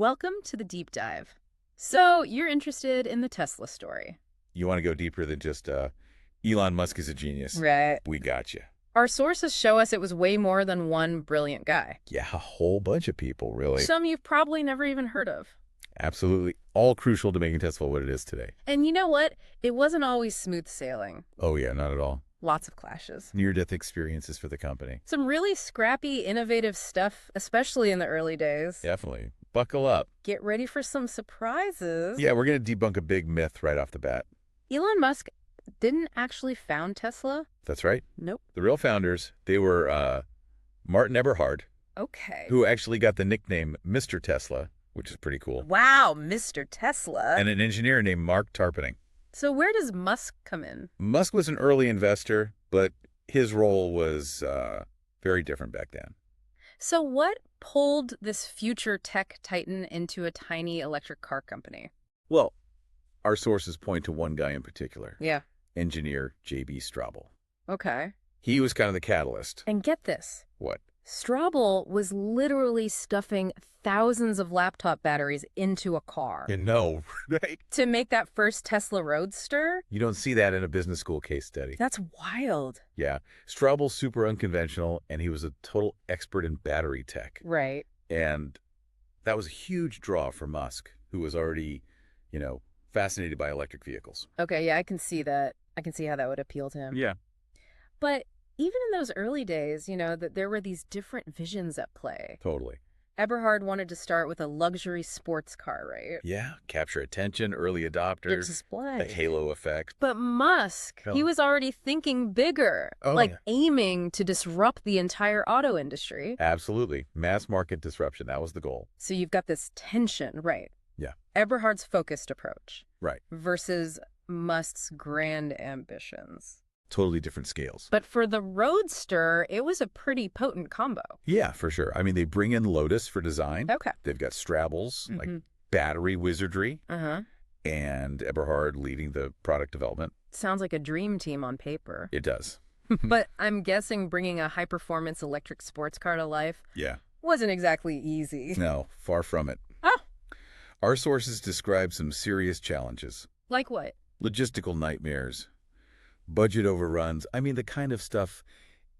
Welcome to the deep dive. So, you're interested in the Tesla story. You want to go deeper than just Elon Musk is a genius. Right. We got you. Our sources show us it was way more than one brilliant guy. Yeah, a whole bunch of people, really. Some you've probably never even heard of. Absolutely. All crucial to making Tesla what it is today. And you know what? It wasn't always smooth sailing. Oh, yeah, not at all. Lots of clashes. Near-death experiences for the company. Some really scrappy, innovative stuff, especially in the early days. Definitely. Buckle up. Get ready for some surprises. Yeah, we're going to debunk a big myth right off the bat. Elon Musk didn't actually found Tesla? That's right. Nope. The real founders, they were Martin Eberhard, Okay. who actually got the nickname Mr. Tesla, which is pretty cool, Wow, Mr. Tesla. and an engineer named Mark Tarpenning. So where does Musk come in? Musk was an early investor, but his role was very different back then. So what pulled this future tech titan into a tiny electric car company? Well, our sources point to one guy in particular, Yeah. engineer J.B. Straubel. Okay. He was kind of the catalyst. And get this. What? Straubel was literally stuffing thousands of laptop batteries into a car. You know, right? To make that first Tesla Roadster? You don't see that in a business school case study. That's wild. Yeah. Straubel's super unconventional, and he was a total expert in battery tech. Right. And that was a huge draw for Musk, who was already, fascinated by electric vehicles. Okay, yeah, I can see that. I can see how that would appeal to him. Yeah. But even in those early days, that there were these different visions at play. Totally. Eberhard wanted to start with a luxury sports car, right? Yeah. Capture attention, early adopters, Display. the halo effect. But Musk, Oh. he was already thinking bigger, Oh, like yeah. aiming to disrupt the entire auto industry. Absolutely. Mass market disruption. That was the goal. So you've got this tension, right? Yeah. Eberhard's focused approach Right. versus Musk's grand ambitions. Totally different scales. But for the Roadster, it was a pretty potent combo. Yeah, for sure. I mean, they bring in Lotus for design. Okay. They've got Straubels, like Mhm. battery wizardry, Uh-huh. and Eberhard leading the product development. Sounds like a dream team on paper. It does. But I'm guessing bringing a high-performance electric sports car to life Yeah. wasn't exactly easy. No, far from it. Oh. Our sources describe some serious challenges. Like what? Logistical nightmares, budget overruns. I mean, the kind of stuff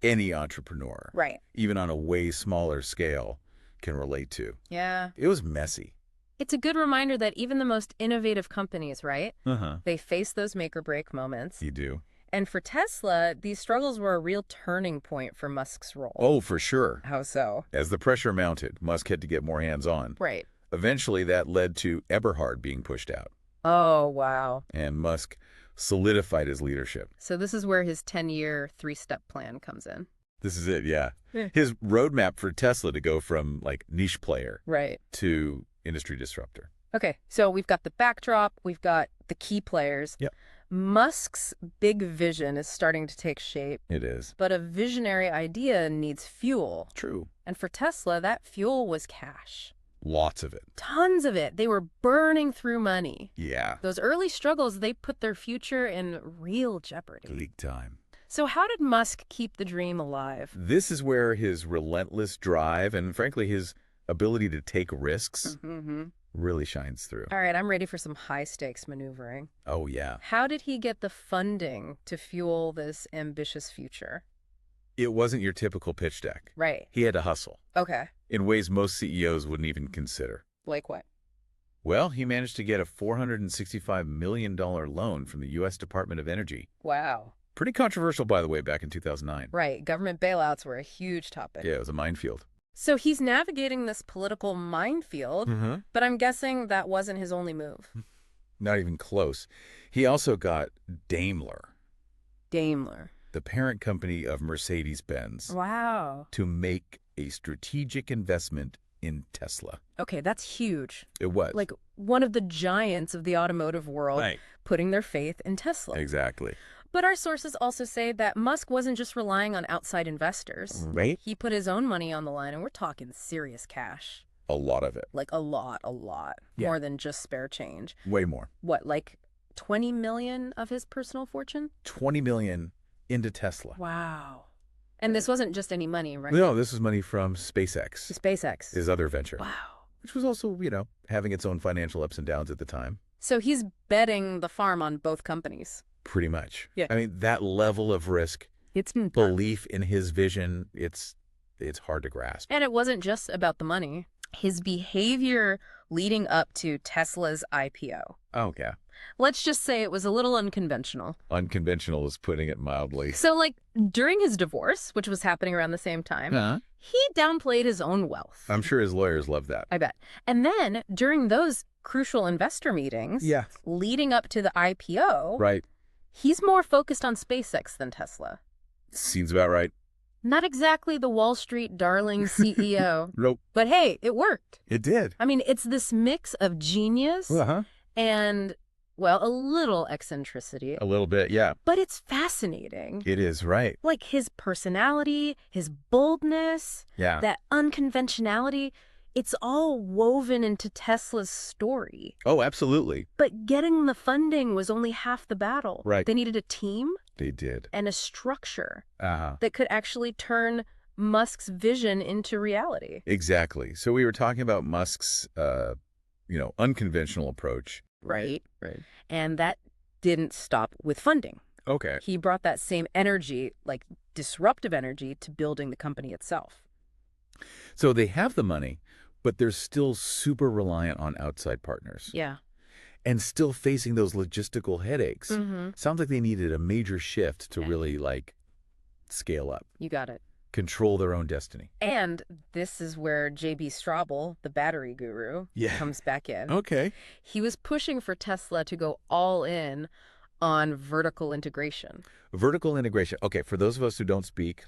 any entrepreneur, Right. even on a way smaller scale, can relate to. Yeah. It was messy. It's a good reminder that even the most innovative companies, right? Uh-huh. They face those make-or-break moments. You do. And for Tesla, these struggles were a real turning point for Musk's role. Oh, for sure. How so? As the pressure mounted, Musk had to get more hands-on. Right. Eventually, that led to Eberhard being pushed out, Oh, wow. and Musk solidified his leadership. So this is where his 10-year three-step plan comes in. This is it, yeah. Yeah. His roadmap for Tesla to go from, niche player Right. to industry disruptor. Okay, so we've got the backdrop, we've got the key players. Yep. Musk's big vision is starting to take shape, It is. but a visionary idea needs fuel. True. And for Tesla, that fuel was cash. Lots of it. Tons of it. They were burning through money. Yeah. Those early struggles, they put their future in real jeopardy. League time. So how did Musk keep the dream alive? This is where his relentless drive and, frankly, his ability to take risks Mm-hmm. really shines through. All right, I'm ready for some high-stakes maneuvering. Oh, yeah. How did he get the funding to fuel this ambitious future? It wasn't your typical pitch deck. Right. He had to hustle Okay. in ways most CEOs wouldn't even consider. Like what? Well, he managed to get a $465 million loan from the U.S. Department of Energy. Wow. Pretty controversial, by the way, back in 2009. Right. Government bailouts were a huge topic. Yeah, it was a minefield. So he's navigating this political minefield, Mm-hmm. but I'm guessing that wasn't his only move. Not even close. He also got Daimler, Daimler. the parent company of Mercedes-Benz, Wow. to make a strategic investment in Tesla. Okay, that's huge. It was. Like one of the giants of the automotive world Right. putting their faith in Tesla. Exactly. But our sources also say that Musk wasn't just relying on outside investors. Right? He put his own money on the line, and we're talking serious cash. A lot of it. Like a lot. Yeah. More than just spare change. Way more. What, like 20 million of his personal fortune? 20 million into Tesla. Wow. And this wasn't just any money, right? No, this is money from SpaceX, SpaceX. his other venture. Wow. which was also, having its own financial ups and downs at the time. So he's betting the farm on both companies. Pretty much. Yeah. I mean, that level of risk, It's intense. belief in his vision, it's hard to grasp. And it wasn't just about the money. His behavior leading up to Tesla's IPO. Oh, yeah. Let's just say it was a little unconventional. Unconventional is putting it mildly. So, like, during his divorce, which was happening around the same time, he downplayed his own wealth. I'm sure his lawyers love that. I bet. And then, during those crucial investor meetings, leading up to the IPO, Right. he's more focused on SpaceX than Tesla. Seems about right. Not exactly the Wall Street darling CEO. Nope. But hey, it worked. It did. I mean, it's this mix of genius and, well, a little eccentricity. A little bit, yeah. But it's fascinating. It is, right. Like his personality, his boldness, Yeah. that unconventionality, it's all woven into Tesla's story. Oh, absolutely. But getting the funding was only half the battle. Right. They needed a team They did. and a structure Uh-huh. that could actually turn Musk's vision into reality. Exactly. So we were talking about Musk's, unconventional approach. Right. Right. And that didn't stop with funding. Okay. He brought that same energy, like disruptive energy, to building the company itself. So they have the money, but they're still super reliant on outside partners. Yeah. And still facing those logistical headaches. Mm-hmm. Sounds like they needed a major shift to really, scale up, You got it. control their own destiny. And this is where J.B. Straubel, the battery guru, comes back in. Okay. He was pushing for Tesla to go all in on vertical integration. Vertical integration. Okay, for those of us who don't speak,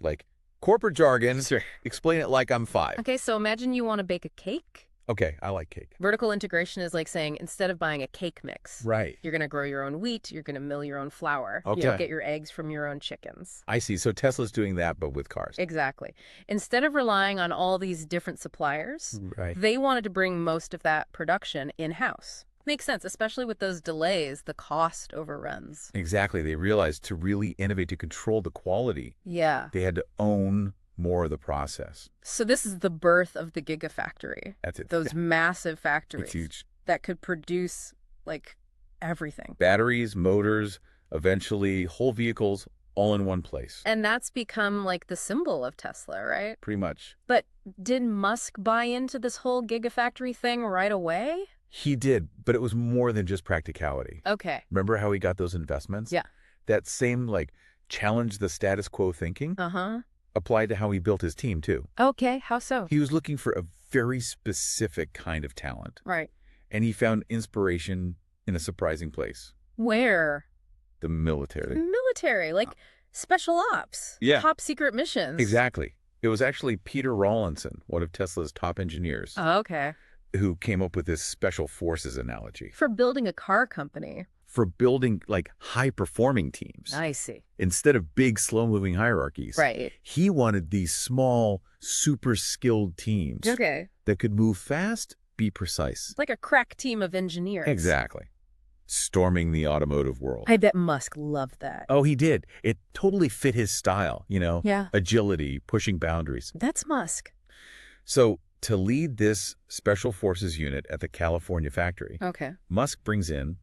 corporate jargon, explain it like I'm 5. Okay, so imagine you want to bake a cake. Okay, I like cake. Vertical integration is like saying, instead of buying a cake mix, Right. you're going to grow your own wheat, you're going to mill your own flour, Okay. get your eggs from your own chickens. I see. So Tesla's doing that, but with cars. Exactly. Instead of relying on all these different suppliers, Right. they wanted to bring most of that production in-house. Makes sense, especially with those delays, the cost overruns. Exactly. They realized to really innovate, to control the quality, Yeah. they had to own more of the process. So this is the birth of the Gigafactory. That's it. Those massive factories It's huge. that could produce, everything. Batteries, motors, eventually whole vehicles, all in one place. And that's become, the symbol of Tesla, right? Pretty much. But did Musk buy into this whole Gigafactory thing right away? He did, but it was more than just practicality. Okay. Remember how he got those investments? Yeah. That same, challenge the status quo thinking Uh-huh. applied to how he built his team, too. Okay, how so? He was looking for a very specific kind of talent, Right. and he found inspiration in a surprising place. Where? The military. Military, special ops. Yeah. Top secret missions. Exactly. It was actually Peter Rawlinson, one of Tesla's top engineers, Oh, okay. who came up with this special forces analogy For building a car company. for building, high-performing teams. I see. Instead of big, slow-moving hierarchies. Right. He wanted these small, super skilled teams Okay. that could move fast, be precise. Like a crack team of engineers. Exactly. Storming the automotive world. I bet Musk loved that. Oh, he did. It totally fit his style, Yeah. agility, pushing boundaries. That's Musk. So to lead this special forces unit at the California factory, Okay. Musk brings in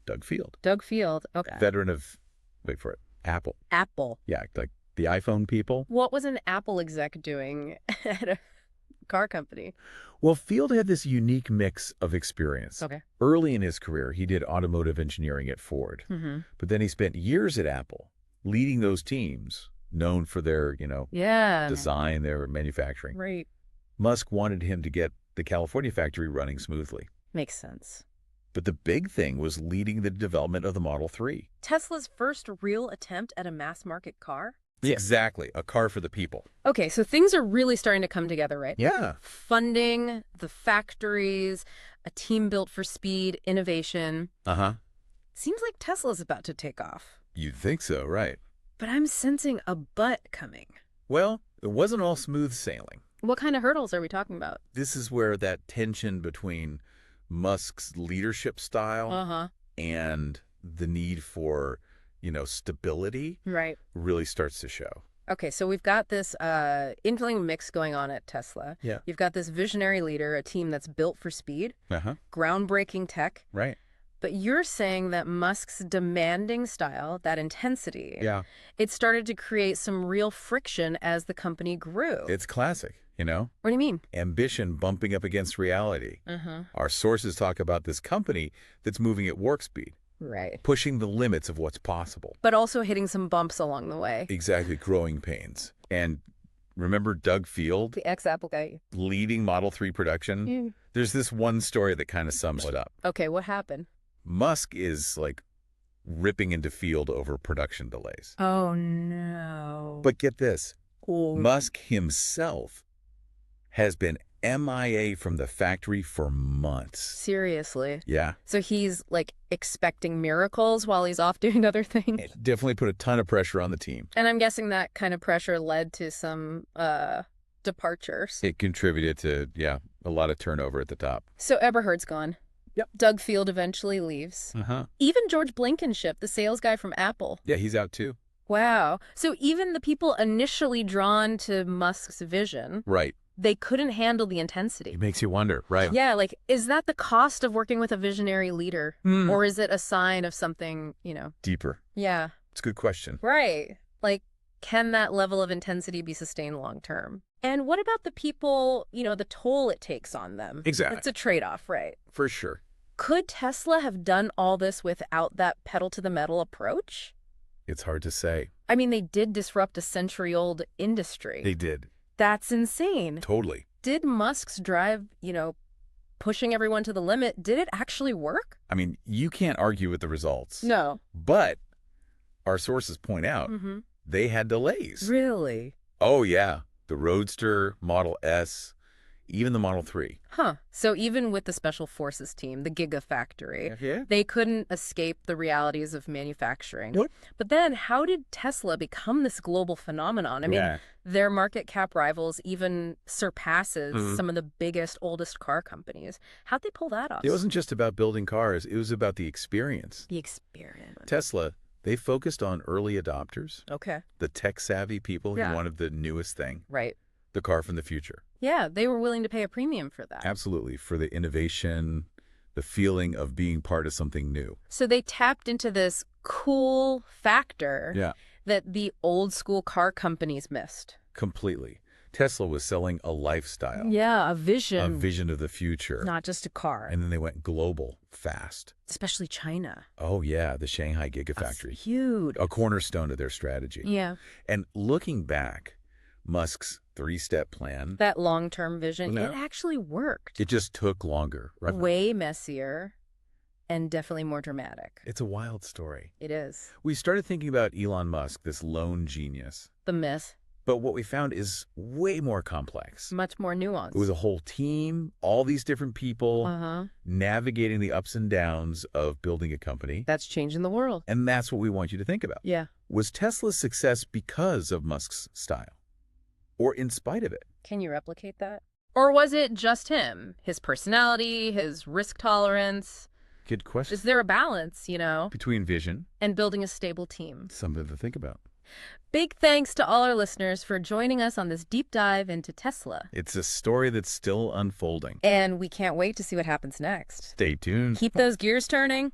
Doug Field, Doug Field. Okay. veteran of, wait for it, Apple. Apple. Yeah, the iPhone people. What was an Apple exec doing at a car company? Well, Field had this unique mix of experience. Okay. Early in his career, he did automotive engineering at Ford. Mm-hmm. But then he spent years at Apple leading those teams, known for their, Yeah. design, their manufacturing. Right. Musk wanted him to get the California factory running smoothly. Makes sense. But the big thing was leading the development of the Model 3. Tesla's first real attempt at a mass market car? Exactly. A car for the people. Okay, so things are really starting to come together, right? Yeah. Funding, the factories, a team built for speed, innovation. Uh-huh. Seems like Tesla's about to take off. You'd think so, right? But I'm sensing a but coming. Well, it wasn't all smooth sailing. What kind of hurdles are we talking about? This is where that tension between Musk's leadership style Uh-huh. and the need for, stability Right. really starts to show. Okay, so we've got this infling mix going on at Tesla. Yeah. You've got this visionary leader, a team that's built for speed, Uh-huh. groundbreaking tech. Right. But you're saying that Musk's demanding style, that intensity, Yeah. it started to create some real friction as the company grew. It's classic, you know? What do you mean? Ambition bumping up against reality. Our sources talk about this company that's moving at warp speed, Right. pushing the limits of what's possible. But also hitting some bumps along the way. Exactly, growing pains. And remember Doug Field The ex-Apple guy. leading Model 3 production? Yeah. There's this one story that kind of sums it up. Okay, what happened? Musk is like ripping into Field over production delays. Oh, no. But get this, Oh. Musk himself has been MIA from the factory for months. Seriously. Yeah. So he's, like, expecting miracles while he's off doing other things? It definitely put a ton of pressure on the team. And I'm guessing that kind of pressure led to some departures. It contributed to, a lot of turnover at the top. So Eberhard's gone. Yep. Doug Field eventually leaves. Uh-huh. Even George Blankenship, the sales guy from Apple. Yeah, he's out too. Wow. So even the people initially drawn to Musk's vision, Right. they couldn't handle the intensity. It makes you wonder, right? Yeah, like, is that the cost of working with a visionary leader? Hmm. Or is it a sign of something, Deeper. Yeah. It's a good question. Right. Like, can that level of intensity be sustained long term? And what about the people, the toll it takes on them? Exactly. It's a trade-off, right? For sure. Could Tesla have done all this without that pedal-to-the-metal approach? It's hard to say. I mean, they did disrupt a century-old industry. They did. That's insane. Totally. Did Musk's drive, pushing everyone to the limit, did it actually work? I mean, you can't argue with the results. No. But our sources point out Mm-hmm. they had delays. Really? Oh, yeah. The Roadster, Model S, even the Model 3. Huh. So even with the Special Forces team, the Gigafactory, Yeah. they couldn't escape the realities of manufacturing. Nope. But then how did Tesla become this global phenomenon? I mean, Yeah. their market cap rivals even surpasses Mhm. some of the biggest, oldest car companies. How'd they pull that off? It wasn't just about building cars. It was about the experience. The experience. Tesla, they focused on early adopters, Okay. the tech-savvy people Yeah. who wanted the newest thing, Right. the car from the future. Yeah, they were willing to pay a premium for that. Absolutely. For the innovation, the feeling of being part of something new. So they tapped into this cool factor Yeah. that the old school car companies missed. Completely. Tesla was selling a lifestyle, Yeah, a a vision. vision of the future. Not just a car. And then they went global fast. Especially China. Oh, yeah, the Shanghai That's Gigafactory. huge. A cornerstone of their strategy. Yeah. And looking back, Musk's three-step plan, That long-term vision, No. it actually worked. it just took longer. Right? Way messier and definitely more dramatic. It's a wild story. It is. We started thinking about Elon Musk, this lone genius. The myth, But what we found is way more complex. much more nuanced. It was a whole team, all these different people Uh-huh. navigating the ups and downs of building a company. That's changing the world. And that's what we want you to think about. Yeah. Was Tesla's success because of Musk's style? Or in spite of it? Can you replicate that? Or was it just him? His personality, his risk tolerance? Good question. Is there a balance, Between vision, and building a stable team? something to think about. Big thanks to all our listeners for joining us on this deep dive into Tesla. It's a story that's still unfolding. And we can't wait to see what happens next. Stay tuned. Keep those gears turning.